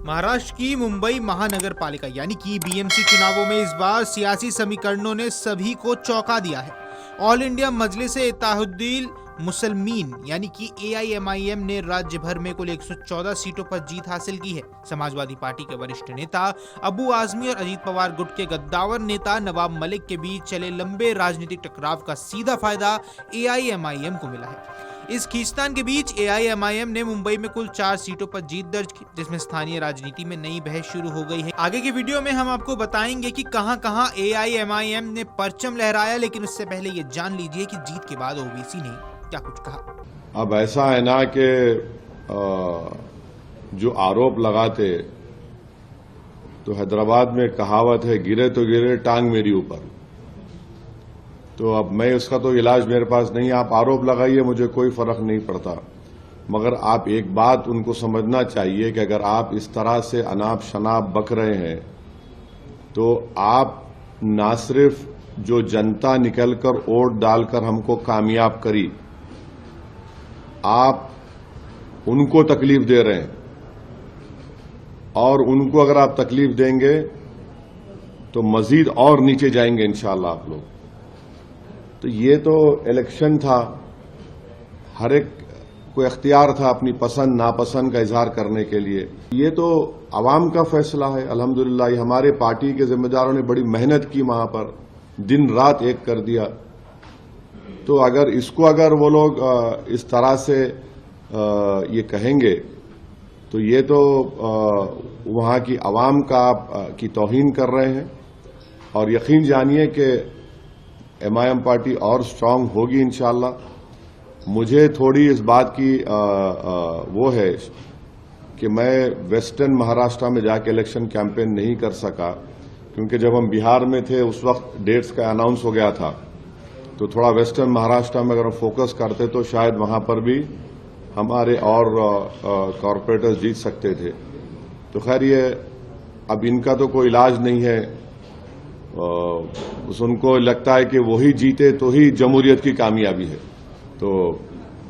महाराष्ट्र की मुंबई महानगर पालिका यानी कि बीएमसी चुनावों में इस बार सियासी समीकरणों ने सभी को चौंका दिया है। ऑल इंडिया मजलिस इत्तेहादुल मुसलमीन यानी कि एआईएमआईएम ने राज्य भर में कुल 114 सीटों पर जीत हासिल की है। समाजवादी पार्टी के वरिष्ठ नेता अबू आजमी और अजीत पवार गुट के गद्दावर नेता नवाब मलिक के बीच चले लंबे राजनीतिक टकराव का सीधा फायदा एआईएमआईएम को मिला है। इस खींचतान के बीच एआईएमआईएम ने मुंबई में कुल 4 सीटों पर जीत दर्ज की, जिसमें स्थानीय राजनीति में नई बहस शुरू हो गई है। आगे की वीडियो में हम आपको बताएंगे कि कहां-कहां एआईएमआईएम ने परचम लहराया, लेकिन उससे पहले ये जान लीजिए कि जीत के बाद ओवैसी ने क्या कुछ कहा। अब ऐसा है ना कि जो आरोप लगाते तो हैदराबाद में कहावत है, गिरे तो गिरे टांग मेरी ऊपर। तो अब मैं उसका तो इलाज मेरे पास नहीं। आप आरोप लगाइए, मुझे कोई फर्क नहीं पड़ता, मगर आप एक बात उनको समझना चाहिए कि अगर आप इस तरह से अनाप शनाप बक रहे हैं तो आप ना सिर्फ जो जनता निकलकर वोट डालकर हमको कामयाब करी, आप उनको तकलीफ दे रहे हैं, और उनको अगर आप तकलीफ देंगे तो मजीद और नीचे जाएंगे इंशाअल्लाह आप लोग। तो ये तो इलेक्शन था, हर एक को इख्तियार था अपनी पसंद नापसंद का इजहार करने के लिए। ये तो आवाम का फैसला है। अल्हम्दुलिल्लाह ये हमारे पार्टी के जिम्मेदारों ने बड़ी मेहनत की, वहां पर दिन रात एक कर दिया। तो अगर वो लोग इस तरह से ये कहेंगे तो ये तो वहां की आवाम की तौहीन कर रहे हैं। और यकीन जानिए कि एमआईएम पार्टी और स्ट्रांग होगी इंशाअल्लाह। मुझे थोड़ी इस बात की वो है कि मैं वेस्टर्न महाराष्ट्र में जाके इलेक्शन कैंपेन नहीं कर सका, क्योंकि जब हम बिहार में थे उस वक्त डेट्स का अनाउंस हो गया था। तो थोड़ा वेस्टर्न महाराष्ट्र में अगर हम फोकस करते तो शायद वहां पर भी हमारे और कॉरपोरेटर्स जीत सकते थे। तो खैर ये अब इनका तो कोई इलाज नहीं है। उनको लगता है कि वही जीते तो ही जमहूरियत की कामयाबी है। तो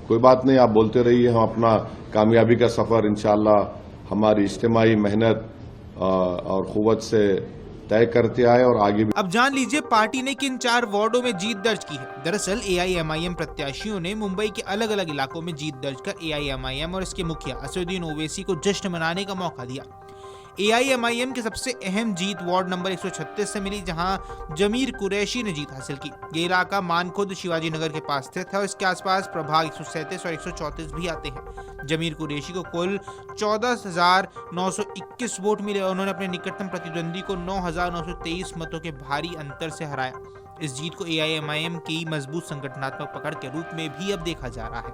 कोई बात नहीं, आप बोलते रहिए, हम अपना कामयाबी का सफर इंशाअल्लाह हमारी इज्तिमाई मेहनत और कुव्वत से तय करते आए और आगे भी। अब जान लीजिए पार्टी ने किन 4 वार्डों में जीत दर्ज की है। दरअसल एआईएमआईएम प्रत्याशियों ने मुंबई के अलग अलग इलाकों में जीत दर्ज कर एआईएमआईएम और इसके मुखिया असदुद्दीन ओवैसी को जश्न मनाने का मौका दिया। एआईएमआईएम की सबसे अहम जीत वार्ड नंबर 136 से मिली, जहां जमीर कुरैशी ने जीत हासिल की। ये इलाका मानखुर्द शिवाजी नगर के पास स्थित है और इसके आसपास प्रभाग 137 और 134 भी आते हैं। जमीर कुरैशी को कुल 14,921 वोट मिले और उन्होंने अपने निकटतम प्रतिद्वंदी को 9,923 मतों के भारी अंतर से हराया। इस जीत को एआईएमआईएम की मजबूत संगठनात्मक पकड़ के रूप में भी अब देखा जा रहा है।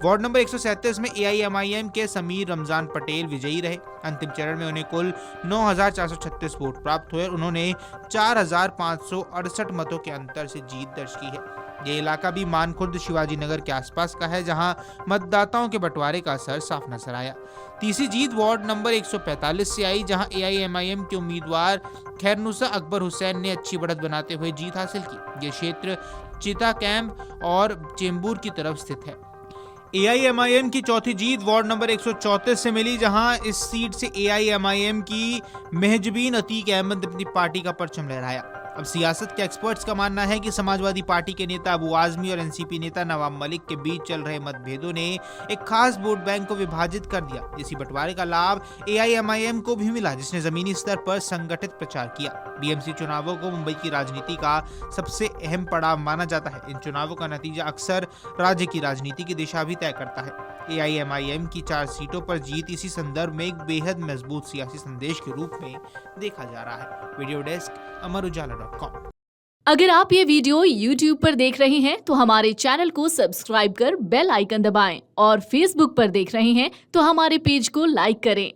वार्ड नंबर 137 में एआईएमआईएम के समीर रमजान पटेल विजयी रहे। अंतिम चरण में उन्हें कुल 9,436 वोट प्राप्त हुए और उन्होंने 4,568 मतों के अंतर से जीत दर्ज की है। ये इलाका भी मानखुर्द शिवाजी नगर के आसपास का है, जहां मतदाताओं के बंटवारे का असर साफ नजर आया। तीसरी जीत वार्ड नंबर 145 से आई, जहां एआईएमआईएम के उम्मीदवार खैरनुसा अकबर हुसैन ने अच्छी बढ़त बनाते हुए जीत हासिल की। ये क्षेत्र चिता कैंप और चेंबूर की तरफ स्थित है। एआईएमआईएम की चौथी जीत वार्ड नंबर 134 से मिली, जहां इस सीट से एआईएमआईएम की महजबीन अतीक अहमद ने अपनी पार्टी का परचम लहराया। अब सियासत के एक्सपर्ट्स का मानना है कि समाजवादी पार्टी के नेता अबू आजमी और एनसीपी नेता नवाब मलिक के बीच चल रहे मतभेदों ने एक खास वोट बैंक को विभाजित कर दिया। इसी बंटवारे का लाभ एआईएमआईएम को भी मिला, जिसने जमीनी स्तर पर संगठित प्रचार किया। बीएमसी चुनावों को मुंबई की राजनीति का सबसे अहम पड़ाव माना जाता है। इन चुनावों का नतीजा अक्सर राज्य की राजनीति की दिशा भी तय करता है। एआईएमआईएम की 4 सीटों पर जीत इसी संदर्भ में एक बेहद मजबूत सियासी संदेश के रूप में देखा जा रहा है। वीडियो डेस्क अमरुजाला.com। अगर आप ये वीडियो YouTube पर देख रहे हैं तो हमारे चैनल को सब्सक्राइब कर बेल आइकन दबाएं और Facebook पर देख रहे हैं तो हमारे पेज को लाइक करें।